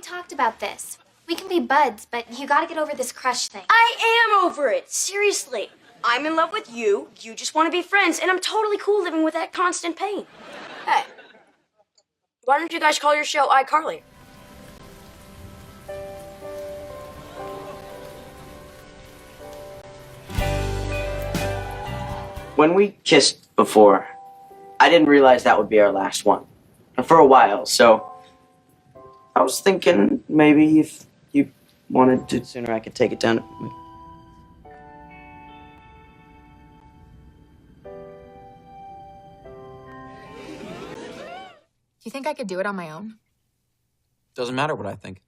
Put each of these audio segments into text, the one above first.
We talked about this. We can be buds, but you gotta get over this crush thing. I am over it, seriously. I'm in love with you, you just want to be friends, and I'm totally cool living with that constant pain. Hey, why don't you guys call your show iCarly? When we kissed before, I didn't realize that would be our last one. For a while, so I was thinking maybe if you wanted to sooner I could take it down. Do you think I could do it on my own? Doesn't matter what I think.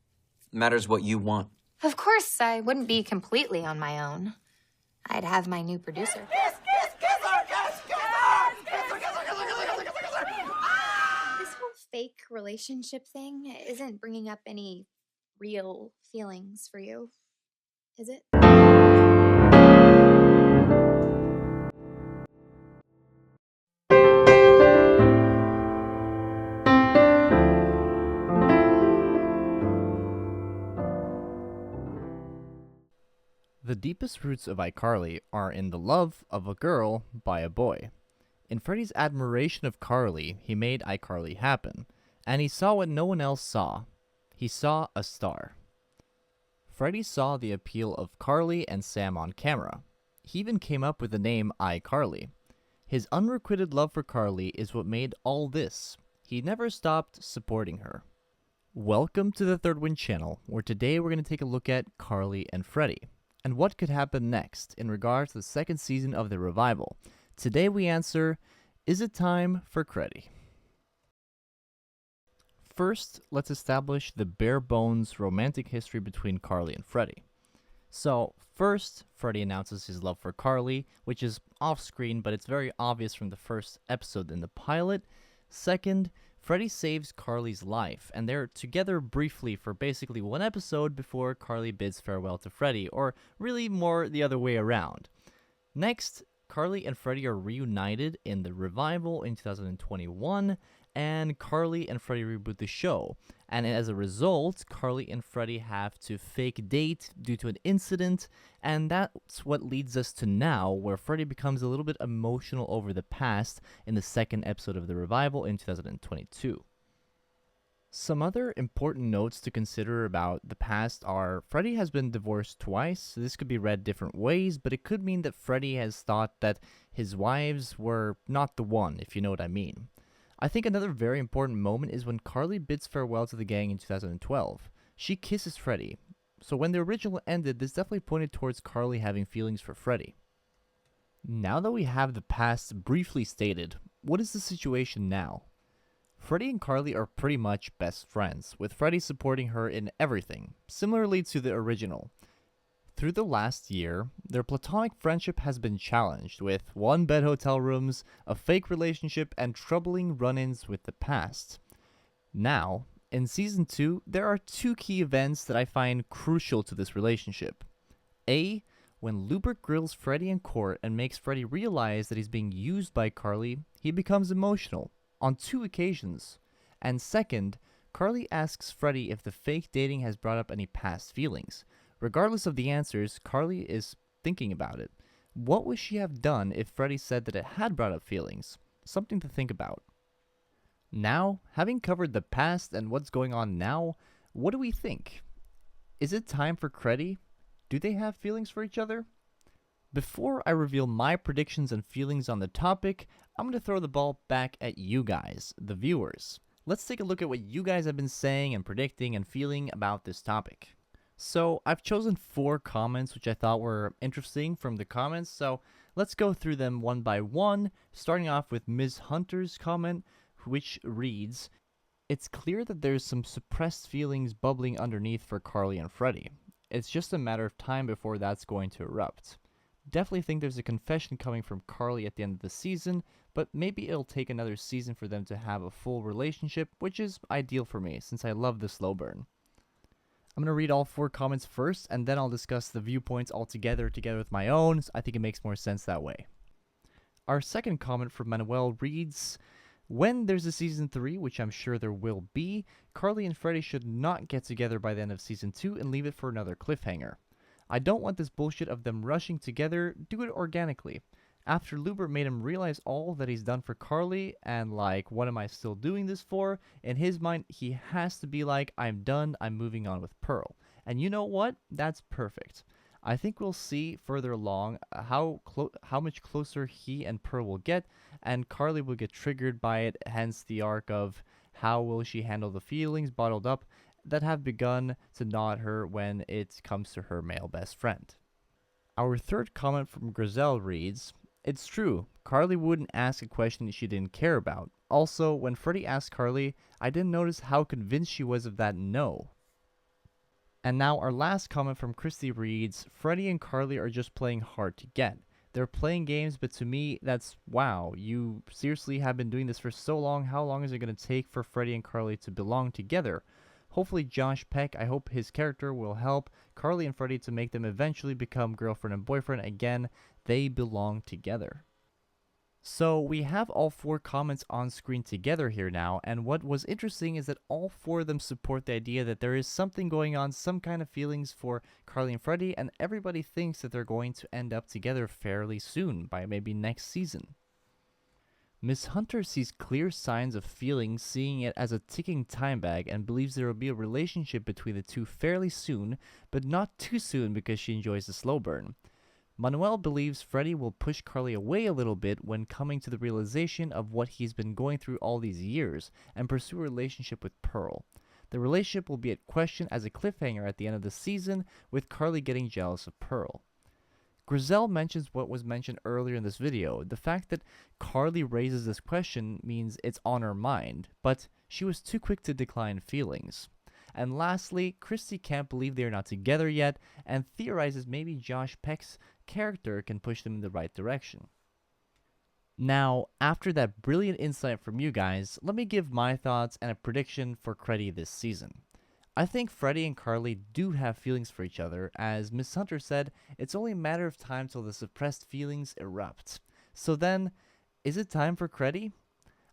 It matters what you want. Of course, I wouldn't be completely on my own. I'd have my new producer. This whole fake relationship thing isn't bringing up any real feelings for you, is it? The deepest roots of iCarly are in the love of a girl by a boy. In Freddy's admiration of Carly, he made iCarly happen, and he saw what no one else saw. He saw a star. Freddy saw the appeal of Carly and Sam on camera. He even came up with the name iCarly. His unrequited love for Carly is what made all this. He never stopped supporting her. Welcome to the Third Wind channel, where today we're going to take a look at Carly and Freddy, and what could happen next in regards to the second season of the revival. Today we answer, is it time for Creddie? First, let's establish the bare-bones romantic history between Carly and Freddy. So, first, Freddy announces his love for Carly, which is off-screen, but it's very obvious from the first episode in the pilot. Second, Freddy saves Carly's life, and they're together briefly for basically one episode before Carly bids farewell to Freddy, or really more the other way around. Next, Carly and Freddy are reunited in the revival in 2021, and Carly and Freddy reboot the show. And as a result, Carly and Freddy have to fake date due to an incident, and that's what leads us to now, where Freddy becomes a little bit emotional over the past in the second episode of the revival in 2022. Some other important notes to consider about the past are Freddy has been divorced twice, so this could be read different ways, but it could mean that Freddy has thought that his wives were not the one, if you know what I mean. I think another very important moment is when Carly bids farewell to the gang in 2012. She kisses Freddy, so when the original ended, this definitely pointed towards Carly having feelings for Freddy. Now that we have the past briefly stated, what is the situation now? Freddy and Carly are pretty much best friends, with Freddy supporting her in everything, similarly to the original. Through the last year, their platonic friendship has been challenged, with one-bed hotel rooms, a fake relationship, and troubling run-ins with the past. Now, in Season 2, there are two key events that I find crucial to this relationship. A, when Lubert grills Freddy in court and makes Freddy realize that he's being used by Carly, he becomes emotional. On 2 occasions. And second, Carly asks Freddy if the fake dating has brought up any past feelings. Regardless of the answers, Carly is thinking about it. What would she have done if Freddy said that it had brought up feelings? Something to think about. Now, having covered the past and what's going on now, what do we think? Is it time for Creddie? Do they have feelings for each other? Before I reveal my predictions and feelings on the topic, I'm going to throw the ball back at you guys, the viewers. Let's take a look at what you guys have been saying and predicting and feeling about this topic. So, I've chosen 4 comments which I thought were interesting from the comments, so let's go through them one by one, starting off with Ms. Hunter's comment, which reads, "It's clear that there's some suppressed feelings bubbling underneath for Carly and Freddy. It's just a matter of time before that's going to erupt. Definitely think there's a confession coming from Carly at the end of the season, but maybe it'll take another season for them to have a full relationship, which is ideal for me, since I love the slow burn." I'm going to read all 4 comments first, and then I'll discuss the viewpoints all together with my own. I think it makes more sense that way. Our second comment from Manuel reads, When there's a season 3, which I'm sure there will be, Carly and Freddy should not get together by the end of season 2 and leave it for another cliffhanger. I don't want this bullshit of them rushing together, do it organically. After Lubert made him realize all that he's done for Carly, and like, what am I still doing this for? In his mind, he has to be like, I'm done, I'm moving on with Pearl. And you know what? That's perfect. I think we'll see further along how much closer he and Pearl will get, and Carly will get triggered by it, hence the arc of how will she handle the feelings bottled up that have begun to gnaw at her when it comes to her male best friend. Our third comment from Grizel reads, "It's true, Carly wouldn't ask a question she didn't care about. Also, when Freddy asked Carly, I didn't notice how convinced she was of that no." And now our last comment from Christy reads, "Freddy and Carly are just playing hard to get. They're playing games, but to me, that's wow. You seriously have been doing this for so long. How long is it going to take for Freddy and Carly to belong together? Hopefully Josh Peck, I hope his character will help Carly and Freddy to make them eventually become girlfriend and boyfriend again. They belong together." So we have all 4 comments on screen together here now, and what was interesting is that all 4 of them support the idea that there is something going on, some kind of feelings for Carly and Freddy, and everybody thinks that they're going to end up together fairly soon, by maybe next season. Miss Hunter sees clear signs of feelings, seeing it as a ticking time bag, and believes there will be a relationship between the two fairly soon, but not too soon because she enjoys the slow burn. Manuel believes Freddy will push Carly away a little bit when coming to the realization of what he's been going through all these years, and pursue a relationship with Pearl. The relationship will be at question as a cliffhanger at the end of the season, with Carly getting jealous of Pearl. Grizel mentions what was mentioned earlier in this video. The fact that Carly raises this question means it's on her mind, but she was too quick to decline feelings. And lastly, Christy can't believe they are not together yet, and theorizes maybe Josh Peck's character can push them in the right direction. Now, after that brilliant insight from you guys, let me give my thoughts and a prediction for Creddie this season. I think Freddy and Carly do have feelings for each other. As Miss Hunter said, it's only a matter of time till the suppressed feelings erupt. So then, is it time for Creddie?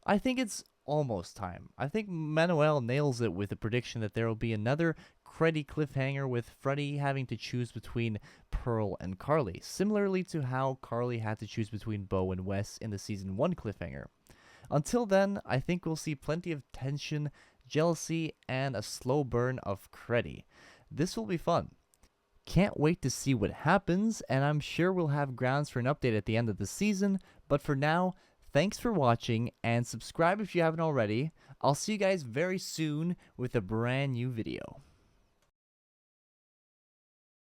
I think it's almost time. I think Manuel nails it with the prediction that there will be another Creddie cliffhanger with Freddy having to choose between Pearl and Carly, similarly to how Carly had to choose between Bo and Wes in the season 1 cliffhanger. Until then, I think we'll see plenty of tension, jealousy, and a slow burn of Creddie. This will be fun. Can't wait to see what happens, and I'm sure we'll have grounds for an update at the end of the season, but for now, thanks for watching, and subscribe if you haven't already. I'll see you guys very soon with a brand new video.